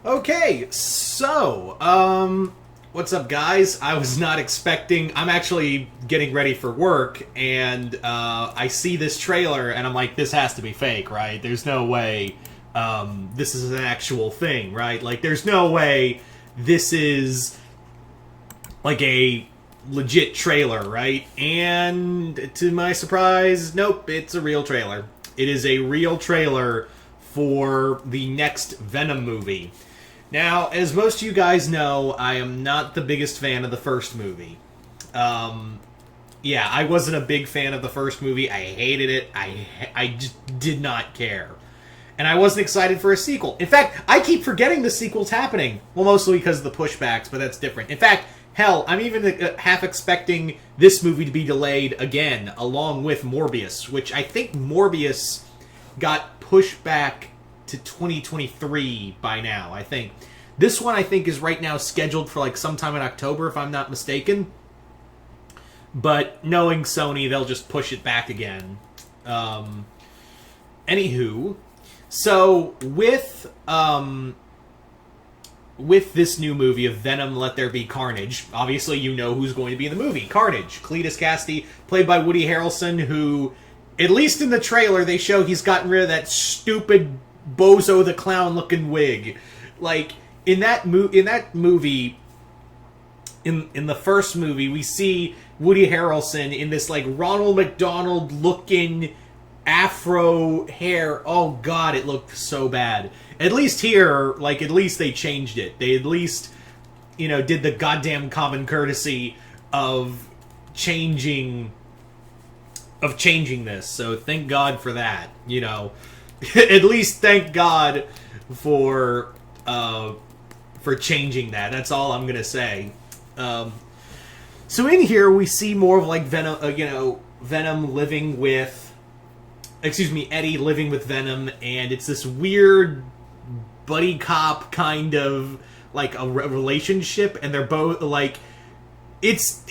Okay, so, what's up, guys? I was not expecting... I'm actually getting ready for work, and, I see this trailer, and I'm like, this has to be fake, right? There's no way, this is an actual thing, right? Like, there's no way this is, like, a legit trailer, right? And, to my surprise, nope, it's a real trailer. It is a real trailer for the next Venom movie. Now, as most of you guys know, I am not the biggest fan of the first movie. Yeah, I wasn't a big fan of the first movie. I hated it. I just did not care. And I wasn't excited for a sequel. In fact, I keep forgetting the sequel's happening. Well, mostly because of the pushbacks, but that's different. In fact, hell, I'm even half expecting this movie to be delayed again, along with Morbius, which I think Morbius got pushed back to 2023 by now, I think. This one, I think, is right now scheduled for, like, sometime in October, if I'm not mistaken. But knowing Sony, they'll just push it back again. Anywho, so with this new movie of Venom, Let There Be Carnage, obviously you know who's going to be in the movie. Carnage. Cletus Kasady, played by Woody Harrelson, who, at least in the trailer, they show he's gotten rid of that stupid Bozo the Clown looking wig. Like, in that movie, in the first movie, we see Woody Harrelson in this, like, Ronald McDonald looking afro hair. Oh god, it looked so bad. At least here, like, at least they changed it. They at least, you know, did the goddamn common courtesy of changing this. So thank God for that, you know. At least thank God for changing that. That's all I'm gonna say. So in here we see more of, like, Venom, Venom living with, Eddie living with Venom, and it's this weird buddy cop kind of, like, a relationship, and they're both, like, it's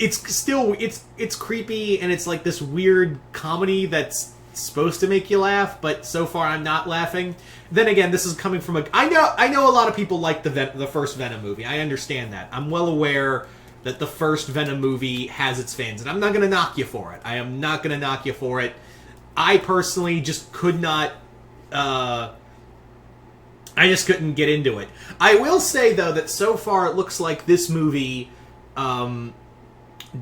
creepy, and it's like this weird comedy that's supposed to make you laugh, but so far I'm not laughing. Then again, this is coming from I know a lot of people like the first Venom movie. I understand that. I'm well aware that the first Venom movie has its fans, and I'm not going to knock you for it. I am not going to knock you for it. I personally just could not... I just couldn't get into it. I will say, though, that so far it looks like this movie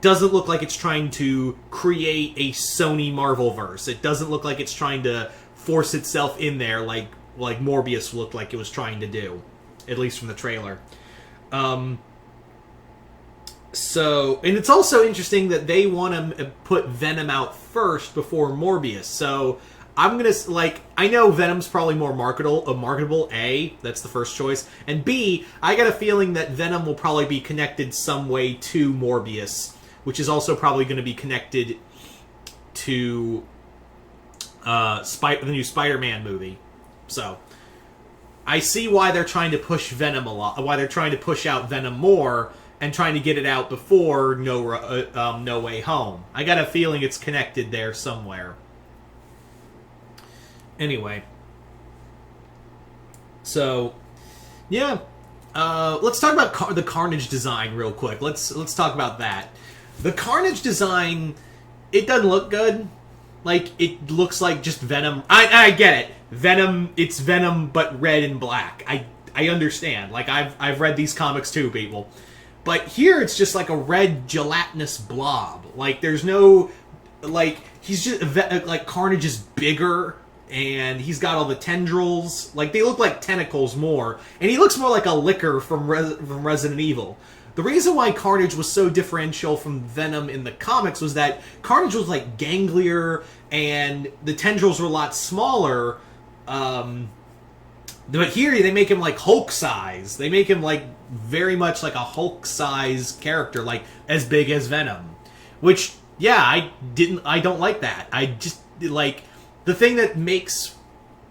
doesn't look like it's trying to create a Sony Marvel-verse. It doesn't look like it's trying to force itself in there like Morbius looked like it was trying to do, at least from the trailer. So, and it's also interesting that they want to put Venom out first before Morbius. So, I'm gonna, like, I know Venom's probably more marketable, A, that's the first choice, and B, I got a feeling that Venom will probably be connected some way to Morbius, which is also probably going to be connected to the new Spider-Man movie. So, I see why they're trying to push Venom a lot, why they're trying to push out Venom more, and trying to get it out before No Way Home. I got a feeling it's connected there somewhere. Anyway. So, yeah. Let's talk about the Carnage design real quick. Let's talk about that. The Carnage design, it doesn't look good. Like, it looks like just Venom. I get it. Venom, it's Venom, but red and black. I understand. Like, I've read these comics too, people. But here it's just like a red gelatinous blob. Like, there's no, like, he's just, like, Carnage is bigger, and he's got all the tendrils. Like, they look like tentacles more. And he looks more like a licker from Resident Evil. The reason why Carnage was so differential from Venom in the comics was that Carnage was, like, ganglier, and the tendrils were a lot smaller, but here they make him, like, Hulk size. They make him, like, very much like a Hulk size character, like, as big as Venom. Which, yeah, I don't like that. I just, like, the thing that makes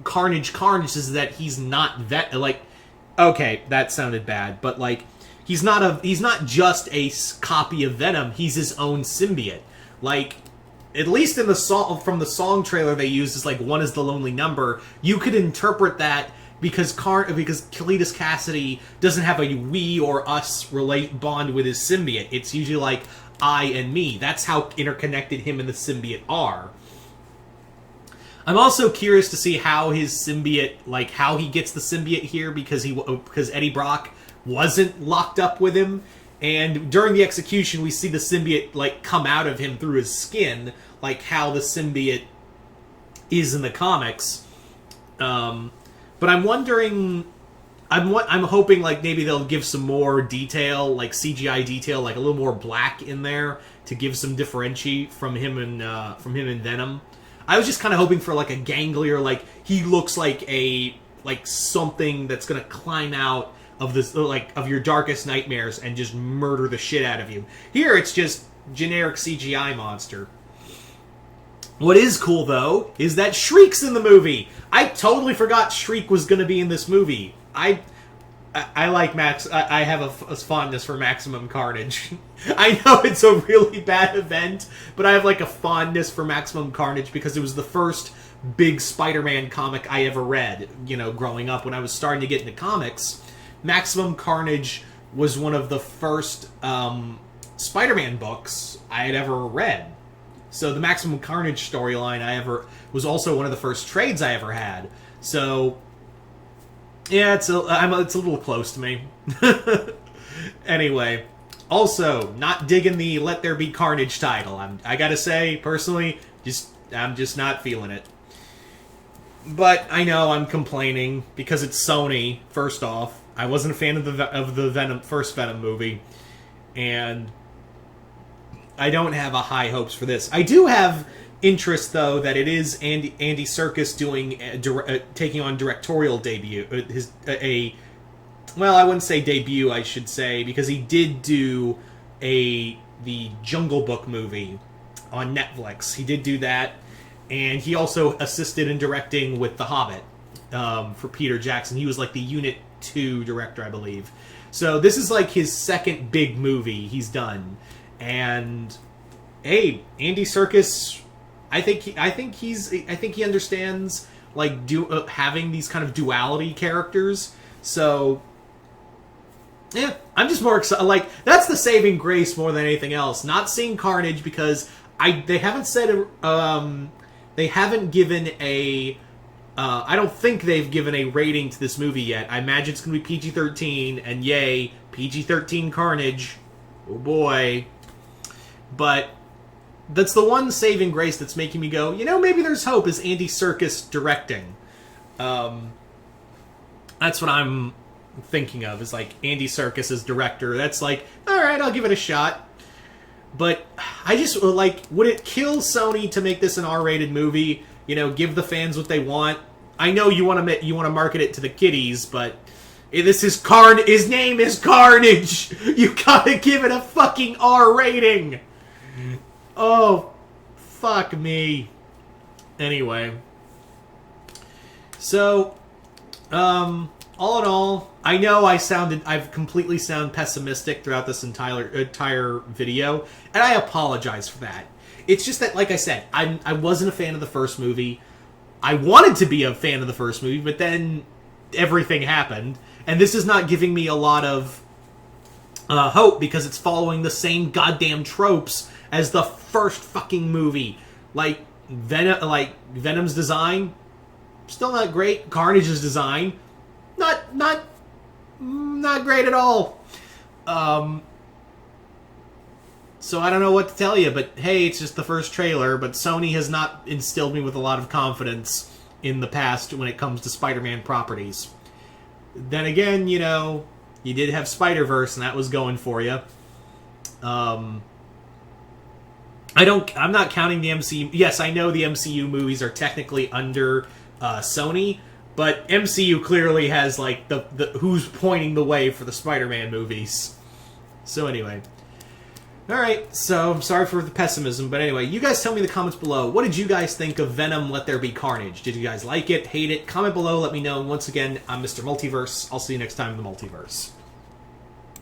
Carnage is that he's not like, okay, that sounded bad, but, like, he's not just a copy of Venom, he's his own symbiote. Like, at least in the song, from the song trailer they used, is like, one is the lonely number. You could interpret that because Cletus Cassidy doesn't have a we or us bond with his symbiote. It's usually like I and me. That's how interconnected him and the symbiote are. I'm also curious to see how his symbiote, like how he gets the symbiote here, because Eddie Brock wasn't locked up with him, and during the execution we see the symbiote like come out of him through his skin, like how the symbiote is in the comics. But I'm wondering, I'm hoping like maybe they'll give some more detail, like CGI detail, like a little more black in there to give some differentiate from him and Venom. I was just kind of hoping for like a ganglier, like he looks like something that's gonna climb out of this, like of your darkest nightmares and just murder the shit out of you. Here it's just generic CGI monster. What is cool though is that Shriek's in the movie. I totally forgot Shriek was gonna be in this movie. I like Max. I have a fondness for Maximum Carnage. I know it's a really bad event, but I have like a fondness for Maximum Carnage because it was the first big Spider-Man comic I ever read. You know, growing up when I was starting to get into comics, Maximum Carnage was one of the first Spider-Man books I had ever read. So the Maximum Carnage storyline was also one of the first trades I ever had. So yeah, it's a little close to me. Anyway, also not digging the Let There Be Carnage title. I gotta say, personally, I'm just not feeling it. But I know I'm complaining because it's Sony. First off, I wasn't a fan of the first Venom movie, and I don't have a high hopes for this. I do have interest, though, that it is Andy Serkis doing taking on directorial debut. Well, I wouldn't say debut, I should say, because he did do the Jungle Book movie on Netflix. He did do that, and he also assisted in directing with The Hobbit for Peter Jackson. He was like the Unit 2 director, I believe. So this is like his second big movie he's done, and hey, Andy Serkis. I think he understands like having these kind of duality characters. So yeah, I'm just more excited. Like that's the saving grace more than anything else. Not seeing Carnage because they haven't said they haven't given a I don't think they've given a rating to this movie yet. I imagine it's going to be PG-13, and yay, PG-13 Carnage. Oh boy. But that's the one saving grace that's making me go, you know, maybe there's hope, is Andy Serkis directing. That's what I'm thinking of, is like Andy Serkis as director. That's like, alright, I'll give it a shot. But I just, like, would it kill Sony to make this an R-rated movie? You know, give the fans what they want? I know you want to market it to the kiddies, but this is his name is Carnage! You gotta give it a fucking R rating! Oh, fuck me. Anyway. So, all in all, I know I've completely sound pessimistic throughout this entire video, and I apologize for that. It's just that, like I said, I wasn't a fan of the first movie. I wanted to be a fan of the first movie, but then everything happened, and this is not giving me a lot of hope because it's following the same goddamn tropes as the first fucking movie. Like Venom's design, still not great. Carnage's design, not great at all. So I don't know what to tell you, but hey, it's just the first trailer. But Sony has not instilled me with a lot of confidence in the past when it comes to Spider-Man properties. Then again, you know, you did have Spider-Verse, and that was going for you. I'm not counting the MCU. Yes, I know the MCU movies are technically under Sony, but MCU clearly has like the who's pointing the way for the Spider-Man movies. So anyway. Alright, so I'm sorry for the pessimism, but anyway, you guys tell me in the comments below, what did you guys think of Venom Let There Be Carnage? Did you guys like it, hate it? Comment below, let me know. And once again, I'm Mr. Multiverse. I'll see you next time in the Multiverse.